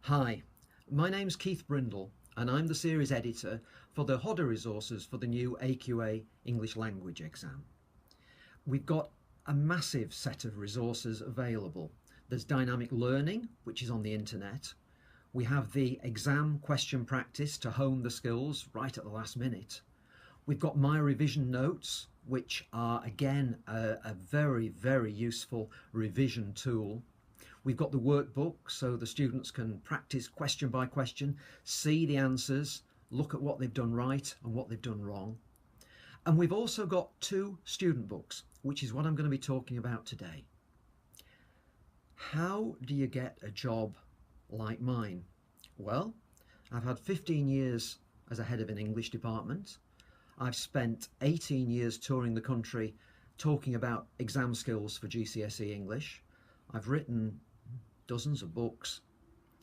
Hi, my name's Keith Brindle and I'm the series editor for the Hodder resources for the new AQA English language exam. We've got a massive set of resources available. There's dynamic learning, which is on the internet. We have the exam question practice to hone the skills right at the last minute. We've got my revision notes, which are again a very, very useful revision tool. We've got the workbook so the students can practice question by question, see the answers, look at what they've done right and what they've done wrong. And we've also got 2 student books, which is what I'm going to be talking about today. How do you get a job like mine? Well, I've had 15 years as a head of an English department. I've spent 18 years touring the country talking about exam skills for GCSE English. I've written dozens of books,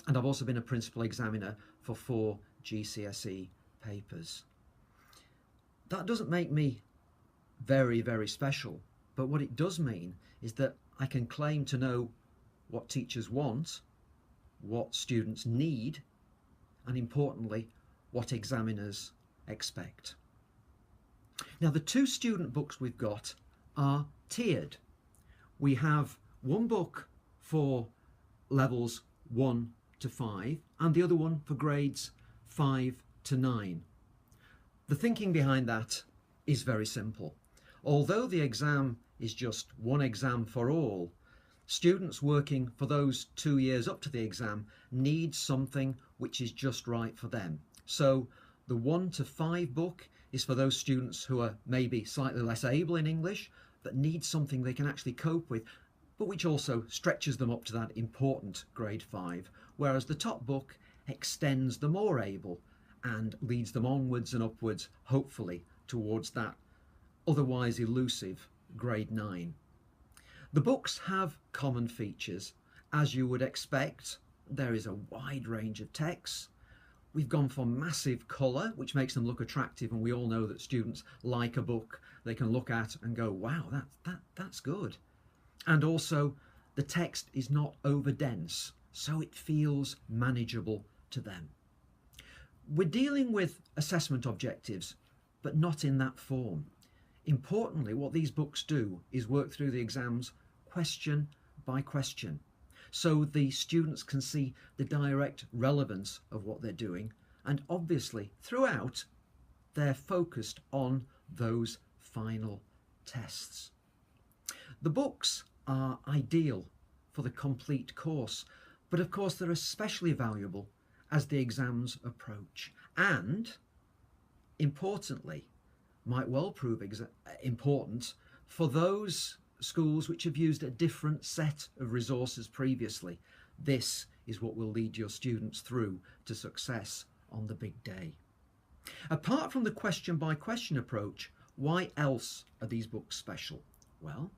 and I've also been a principal examiner for 4 GCSE papers. That doesn't make me very, very special, but what it does mean is that I can claim to know what teachers want, what students need, and importantly, what examiners expect. Now, the 2 student books we've got are tiered. We have one book for levels 1 to 5 and the other one for grades 5 to 9. The thinking behind that is very simple. Although the exam is just one exam for all, students working for those 2 years up to the exam need something which is just right for them. So the 1 to 5 book is for those students who are maybe slightly less able in English but need something they can actually cope with, but which also stretches them up to that important grade 5, whereas the top book extends the more able and leads them onwards and upwards, hopefully towards that otherwise elusive grade 9. The books have common features. As you would expect, there is a wide range of texts. We've gone for massive colour, which makes them look attractive, and we all know that students like a book they can look at and go, wow, that's good. And also, the text is not over dense, so it feels manageable to them. We're dealing with assessment objectives, but not in that form. Importantly, what these books do is work through the exams question by question, so the students can see the direct relevance of what they're doing, and obviously, throughout, they're focused on those final tests. The books are ideal for the complete course, but of course they're especially valuable as the exams approach, and importantly might well prove important for those schools which have used a different set of resources previously. This is what will lead your students through to success on the big day. Apart from the question by question approach, why else are these books special? Well,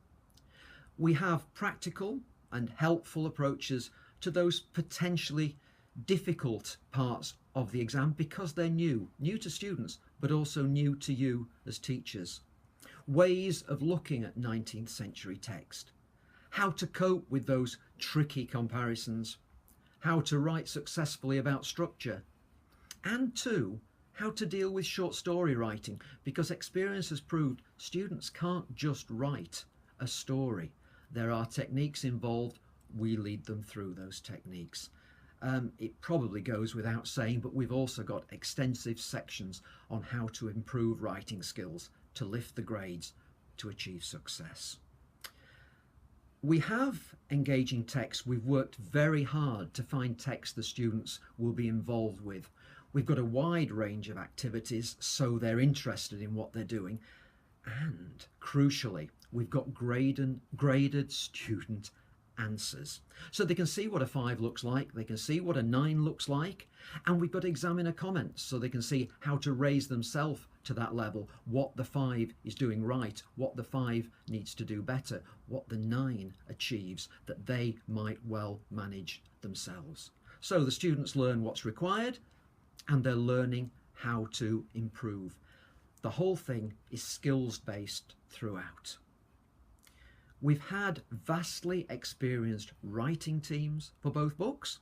we have practical and helpful approaches to those potentially difficult parts of the exam because they're new to students, but also new to you as teachers. Ways of looking at 19th century text, how to cope with those tricky comparisons, how to write successfully about structure, and 2, how to deal with short story writing, because experience has proved students can't just write a story. There are techniques involved. We lead them through those techniques. It probably goes without saying, but we've also got extensive sections on how to improve writing skills to lift the grades to achieve success. We have engaging text. We've worked very hard to find text the students will be involved with. We've got a wide range of activities so they're interested in what they're doing, and crucially, we've got graded student answers. So they can see what a 5 looks like, they can see what a 9 looks like, and we've got examiner comments so they can see how to raise themselves to that level, what the 5 is doing right, what the 5 needs to do better, what the 9 achieves that they might well manage themselves. So the students learn what's required and they're learning how to improve. The whole thing is skills-based throughout. We've had vastly experienced writing teams for both books.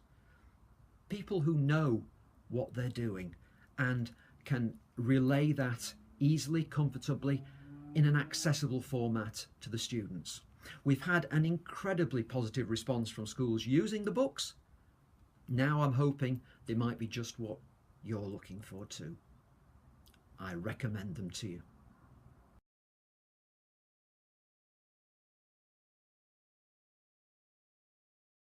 people who know what they're doing and can relay that easily, comfortably, in an accessible format to the students. We've had an incredibly positive response from schools using the books. Now I'm hoping they might be just what you're looking for too. I recommend them to you.